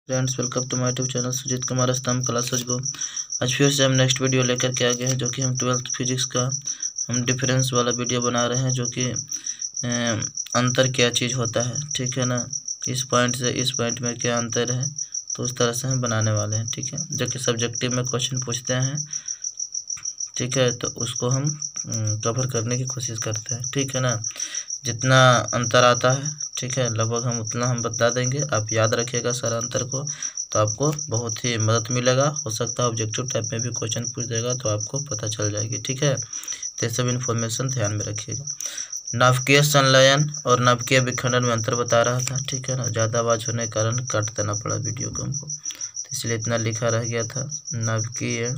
Friends, welcome to my YouTube channel Sujit Kumar Stambh classes को। आज फिर से हम नेक्स्ट वीडियो लेकर के आ गए हैं, जो कि हम 12th फिजिक्स का हम डिफरेंस वाला वीडियो बना रहे हैं, जो कि अंतर क्या चीज़ होता है। ठीक है ना, इस पॉइंट से इस पॉइंट में क्या अंतर है, तो उस तरह से हम बनाने वाले हैं। ठीक है, जो कि सब्जेक्टिव में क्वेश्चन पूछते हैं। ठीक है, तो उसको हम कवर करने की कोशिश करते हैं। ठीक है ना, जितना अंतर आता है, ठीक है, लगभग हम उतना हम बता देंगे। आप याद रखिएगा सारा अंतर को, तो आपको बहुत ही मदद मिलेगा। हो सकता है ऑब्जेक्टिव टाइप में भी क्वेश्चन पूछ देगा, तो आपको पता चल जाएगी। ठीक है, तो सब इन्फॉर्मेशन ध्यान में रखिएगा। नाभिकीय संलयन और नाभिकीय विखंडन में अंतर बता रहा था। ठीक है ना, ज़्यादा आवाज़ होने के कारण काट देना पड़ा वीडियो को हमको, तो इसलिए इतना लिखा रह गया था। नाभिकीय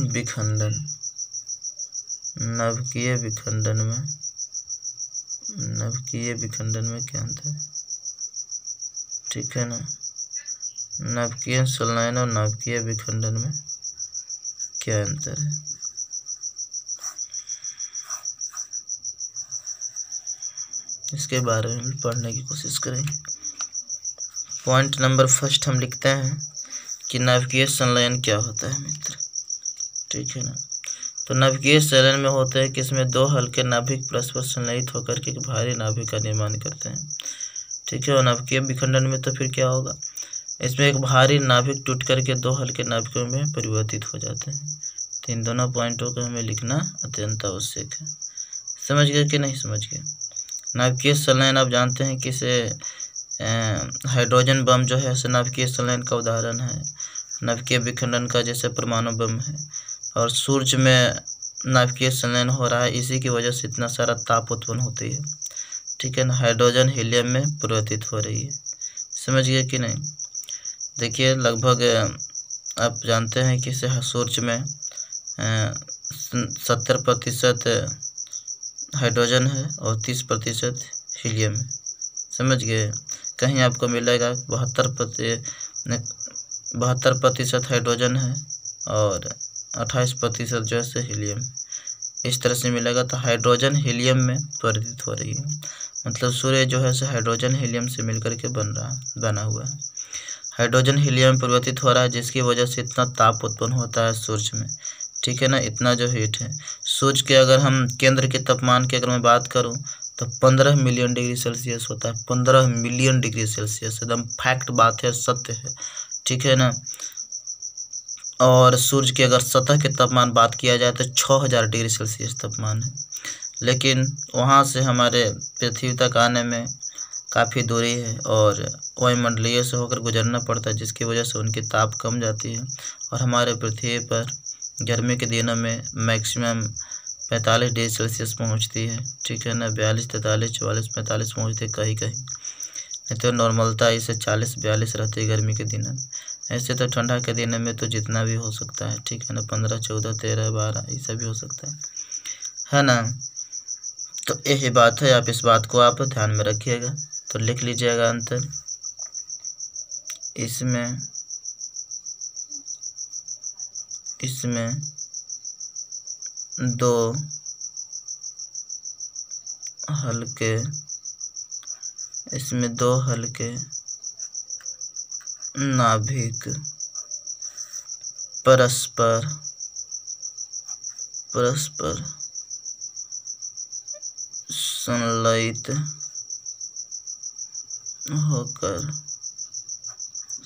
विखंडन, नाभिकीय विखंडन में क्या अंतर है। ठीक है ना, नाभिकीय संलयन और नाभिकीय विखंडन में क्या अंतर है। इसके बारे में पढ़ने की कोशिश करेंगे। पॉइंट नंबर फर्स्ट हम लिखते हैं कि नाभिकीय संलयन क्या होता है मित्र। ठीक है ना, तो नाभिकीय संलयन में होता है कि इसमें दो हल्के नाभिक परस्पर संलयित होकर के एक भारी नाभिक का निर्माण करते हैं। ठीक है, और नाभिकीय विखंडन में तो फिर क्या होगा, इसमें एक भारी नाभिक टूट करके दो हल्के नाभिकों में परिवर्तित हो जाते हैं। तो इन दोनों पॉइंटों को हमें लिखना अत्यंत आवश्यक है। समझ गए कि नहीं समझ गए। नाभिकीय संलयन आप जानते हैं कि इसे हाइड्रोजन बम जो है नाभिकीय संलयन का उदाहरण है। नाभिकीय विखंडन का जैसे परमाणु बम है, और सूर्य में नाभिकीय संलयन हो रहा है, इसी की वजह से इतना सारा ताप उत्पन्न होती है। ठीक है ना, हाइड्रोजन हीलियम में परिवर्तित हो रही है। समझ गए कि नहीं। देखिए, लगभग आप जानते हैं कि सूर्य में 70% हाइड्रोजन है और 30% हीलियम है। समझ गए। कहीं आपको मिलेगा 72% हाइड्रोजन है और 28% जो है हीलियम, इस तरह से मिलेगा। तो हाइड्रोजन हीलियम में परिवर्तित हो रही है, मतलब सूर्य जो है हाइड्रोजन हीलियम से मिलकर के बना हुआ है। हाइड्रोजन हीलियम में परिवर्तित हो रहा है, जिसकी वजह से इतना ताप उत्पन्न होता है सूर्य में। ठीक है ना, इतना जो हीट है सूर्य के, अगर हम केंद्र के तापमान की अगर मैं बात करूं तो 15 मिलियन डिग्री सेल्सियस होता है। 15 मिलियन डिग्री सेल्सियस, एकदम फैक्ट बात है, सत्य है। ठीक है ना, और सूर्य की अगर सतह के तापमान बात किया जाए तो 6000 डिग्री सेल्सियस तापमान है। लेकिन वहाँ से हमारे पृथ्वी तक आने में काफ़ी दूरी है, और वायुमंडलीय से होकर गुजरना पड़ता है, जिसकी वजह से उनकी ताप कम जाती है। और हमारे पृथ्वी पर गर्मी के दिनों में मैक्सिमम 45 डिग्री सेल्सियस पहुँचती है। ठीक है ना, 42, 43, 44, 45 पहुँचती है कहीं कहीं, नहीं तो नॉर्मलता इसे 40, 42 रहती है गर्मी के दिनों में। ऐसे तो ठंडा के दिनों में तो जितना भी हो सकता है। ठीक है ना, 15, 14, 13, 12 ऐसा भी हो सकता है ना। तो यही बात है, आप इस बात को आप ध्यान में रखिएगा। तो लिख लीजिएगा अंतर। इसमें दो हल्के नाभिक परस्पर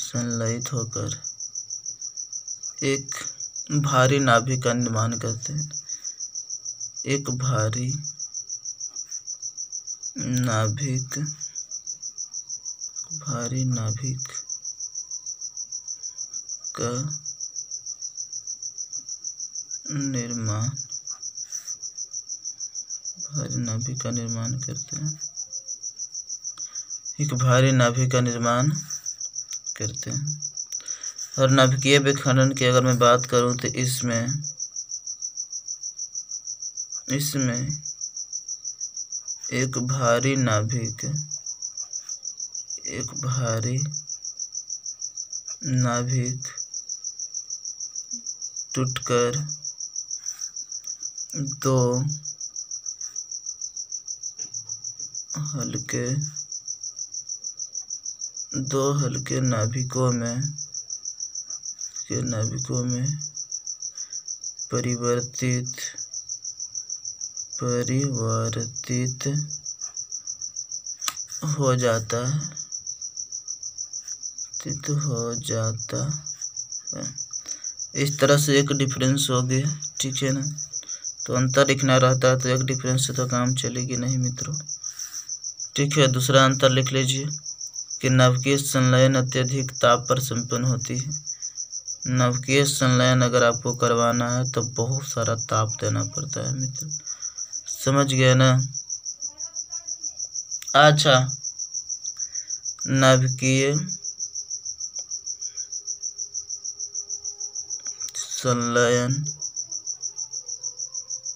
संलयित होकर एक भारी नाभिक का निर्माण करते हैं। एक भारी नाभिक का निर्माण करते हैं। एक भारी नाभिक का निर्माण करते हैं। और नाभिकीय विखंडन की अगर मैं बात करूं तो इसमें एक भारी नाभिक टूटकर दो हल्के दो हल्के नाभिकों में परिवर्तित हो जाता है। इस तरह से एक डिफरेंस हो गया, ठीक है ना। तो अंतर लिखना रहता है तो एक डिफरेंस से तो काम चलेगी नहीं मित्रों, ठीक है। दूसरा अंतर लिख लीजिए कि नाभिकीय संलयन अत्यधिक ताप पर संपन्न होती है। नाभिकीय संलयन अगर आपको करवाना है तो बहुत सारा ताप देना पड़ता है मित्र, समझ गए ना। अच्छा, नाभिकीय संलयन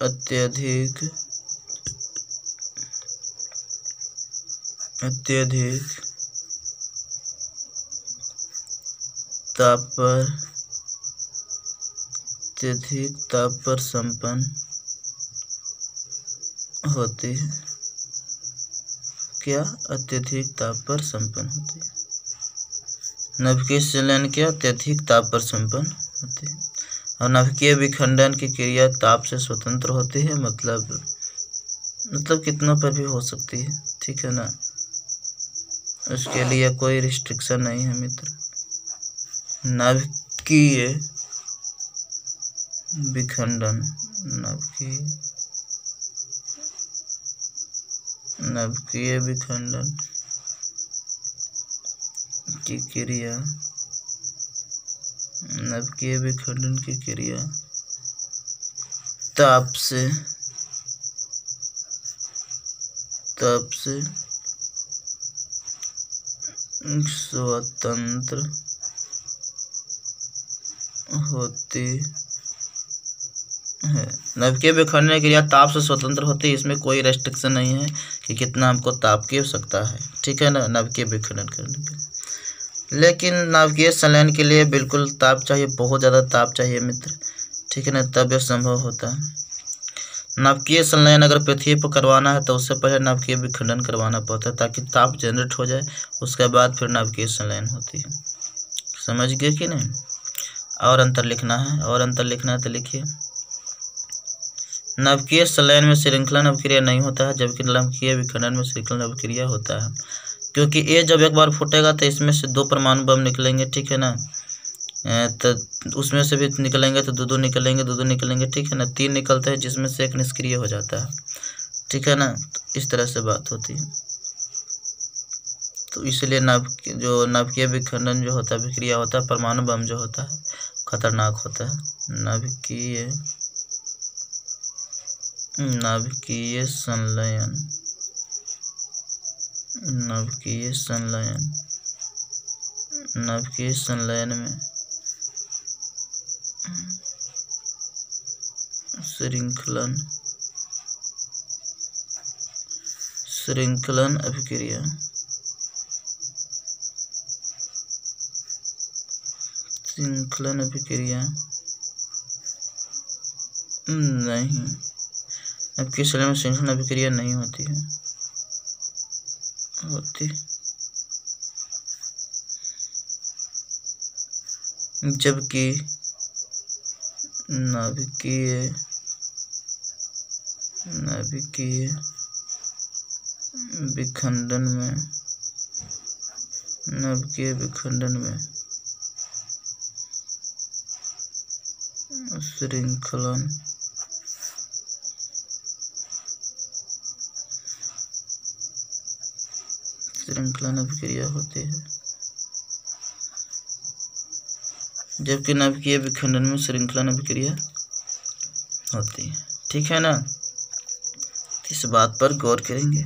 अत्यधिक ताप पर संपन्न होती है। क्या? अत्यधिक ताप पर संपन्न होती है। नाभिकीय संलयन क्या? अत्यधिक ताप पर संपन्न होती है। और नाभिकीय विखंडन की क्रिया ताप से स्वतंत्र होती है, मतलब कितनों पर भी हो सकती है, ठीक है ना। उसके लिए कोई रिस्ट्रिक्शन नहीं है मित्र। नाभिकीय विखंडन की क्रिया ताप से स्वतंत्र होती है। नाभिकीय विखंडन की क्रिया ताप से स्वतंत्र होती है, इसमें कोई रेस्ट्रिक्शन नहीं है कि कितना हमको ताप की आवश्यकता है, ठीक है ना, नाभिकीय विखंडन करने के लिए। लेकिन नाभिकीय संलयन के लिए बिल्कुल ताप चाहिए, बहुत ज़्यादा ताप चाहिए मित्र, ठीक है ना, तब यह संभव होता है। नाभिकीय संलयन अगर पृथ्वी पर करवाना है तो उससे पहले नाभिकीय विखंडन करवाना पड़ता है ताकि ताप जनरेट हो जाए, उसके बाद फिर नाभिकीय संलयन होती है। समझ गए कि नहीं। और अंतर लिखना है, तो लिखिए। नाभिकीय संलयन में श्रृंखलन अभिक्रिया नहीं होता है, जबकि नाभिकीय विखंडन में श्रृंखलन अभिक्रिया होता है। क्योंकि ये जब एक बार फूटेगा तो इसमें से 2 परमाणु बम निकलेंगे, ठीक है ना। तो उसमें से भी निकलेंगे तो दो निकलेंगे, ठीक है ना। 3 निकलते हैं जिसमें से 1 निष्क्रिय हो जाता है, ठीक है ना। तो इस तरह से बात होती है। तो इसलिए नाभिकीय विखंडन जो होता है, विक्रिया होता है, परमाणु बम जो होता है खतरनाक होता है। नाभिकीय संलयन में श्रृंखलन अभिक्रिया नहीं, नाभिकीय संलयन में श्रृंखलन अभिक्रिया नहीं होती है, जबकि नाभिकीय विखंडन में श्रृंखलन अभिक्रिया होती है, जबकि नाभिकीय विखंडन में श्रृंखलन अभिक्रिया होती है, ठीक है ना। इस बात पर गौर करेंगे।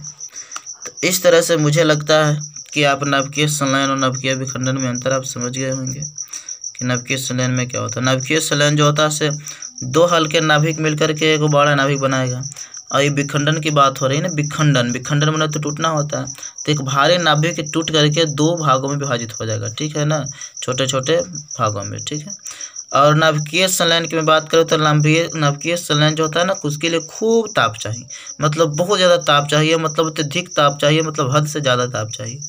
तो इस तरह से मुझे लगता है कि आप नाभिकीय संलयन और नाभिकीय विखंडन में अंतर आप समझ गए होंगे कि नाभिकीय संलयन में क्या होता है। नाभिकीय संलयन जो होता है से 2 हल्के नाभिक मिलकर के एक बड़ा नाभिक बनाएगा। और ये विखंडन की बात हो रही है ना, विखंडन मतलब तो टूटना होता है। तो एक भारी नाभिक टूट करके 2 भागों में विभाजित हो जाएगा, ठीक है ना, छोटे छोटे भागों में, ठीक है। और नाभिकीय संलयन की मैं बात करूँ तो नाभिकीय संलयन जो होता है ना, उसके लिए खूब ताप चाहिए, मतलब बहुत ज़्यादा ताप चाहिए, मतलब अत्यधिक ताप चाहिए, मतलब हद से ज़्यादा ताप चाहिए।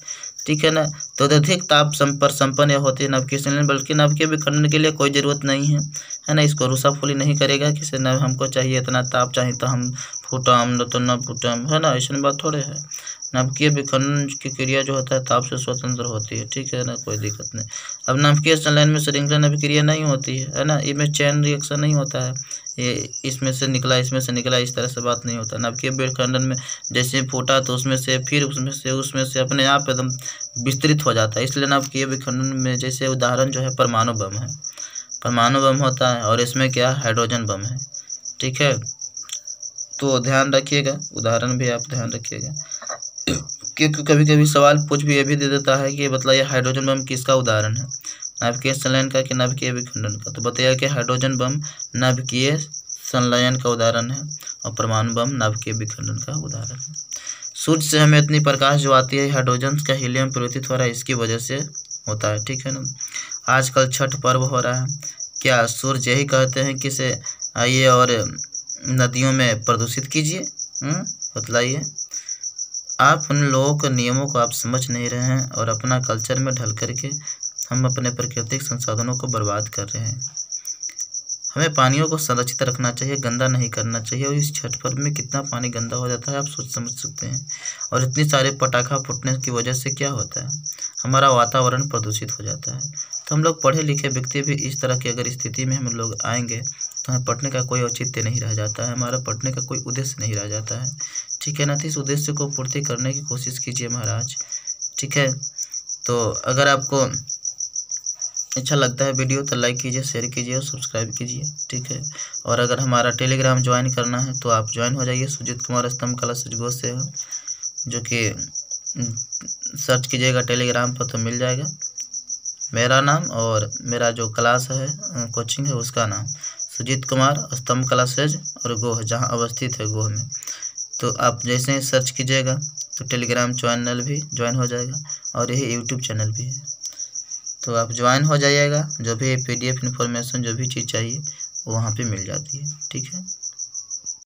ठीक है ना। तो अत्यधिक ताप पर संपन्न यह होती है नाभिकीय संलयन, बल्कि नाभिकीय विखंडन के लिए कोई ज़रूरत नहीं है ना। इसको रूसाफूली नहीं करेगा कि ना हमको चाहिए इतना ताप चाहिए तो हम फूटम न तो न फूटम, है ना, ऐसी बात थोड़े है। नाभिकीय विखंडन की क्रिया जो होता है ताप से स्वतंत्र होती है, ठीक है ना, कोई दिक्कत नहीं। अब नाभिकीय संलयन में श्रृंखला अभिक्रिया नहीं होती है ना, इसमें चेन रिएक्शन नहीं होता है, ये इसमें से निकला इसमें से निकला इस तरह से बात नहीं होता। नाभिकीय विखंडन में जैसे फूटा तो उसमें से फिर उसमें से अपने आप एकदम विस्तृत हो जाता है। इसलिए नाभिकीय विखंडन में जैसे उदाहरण जो है परमाणु बम है, परमाणु बम होता है, और इसमें क्या हाइड्रोजन बम है, ठीक है। तो ध्यान रखिएगा, उदाहरण भी आप ध्यान रखिएगा, क्योंकि कभी कभी सवाल पूछ भी ये भी दे देता है कि मतलब ये हाइड्रोजन बम किसका उदाहरण है, नाभिकीय संलयन का कि नाभिकीय विखंडन का। तो बताइए कि हाइड्रोजन बम नाभिकीय संलयन का उदाहरण है और परमाणु बम नाभिकीय विखंडन का उदाहरण है। सूर्य से हमें इतनी प्रकाश जो आती है हाइड्रोजन का हीलियम परिवर्तित हो रहा है, इसकी वजह से होता है, ठीक है ना। आजकल छठ पर्व हो रहा है, क्या सूर्य यही कहते हैं कि से आइए और नदियों में प्रदूषित कीजिए? बतलाइए। आप उन लोगों के नियमों को आप समझ नहीं रहे हैं और अपना कल्चर में ढल करके हम अपने प्राकृतिक संसाधनों को बर्बाद कर रहे हैं। हमें पानियों को संरक्षित रखना चाहिए, गंदा नहीं करना चाहिए। और इस छठ पर्व में कितना पानी गंदा हो जाता है आप सोच समझ सकते हैं। और इतनी सारे पटाखा फूटने की वजह से क्या होता है, हमारा वातावरण प्रदूषित हो जाता है। तो हम लोग पढ़े लिखे व्यक्ति भी इस तरह की अगर स्थिति में हम लोग आएंगे तो हमें पढ़ने का कोई औचित्य नहीं रह जाता है, हमारा पढ़ने का कोई उद्देश्य नहीं रह जाता है, ठीक है ना। तो इस उद्देश्य को पूर्ति करने की कोशिश कीजिए महाराज, ठीक है। तो अगर आपको अच्छा लगता है वीडियो तो लाइक कीजिए, शेयर कीजिए और सब्सक्राइब कीजिए, ठीक है। और अगर हमारा टेलीग्राम ज्वाइन करना है तो आप ज्वाइन हो जाइए, सुजीत कुमार स्तंभ कला सचगोज से हो, जो कि सर्च कीजिएगा टेलीग्राम पर तो मिल जाएगा मेरा नाम और मेरा जो क्लास है कोचिंग है उसका नाम सुजीत कुमार स्तंभ कला सेज और गोह, जहाँ अवस्थित है गोह में। तो आप जैसे ही सर्च कीजिएगा तो टेलीग्राम चैनल भी ज्वाइन हो जाएगा और यही यूट्यूब चैनल भी है। तो आप ज्वाइन हो जाइएगा, जो भी PDF इन्फॉर्मेशन जो भी चीज़ चाहिए वो वहाँ पे मिल जाती है, ठीक है।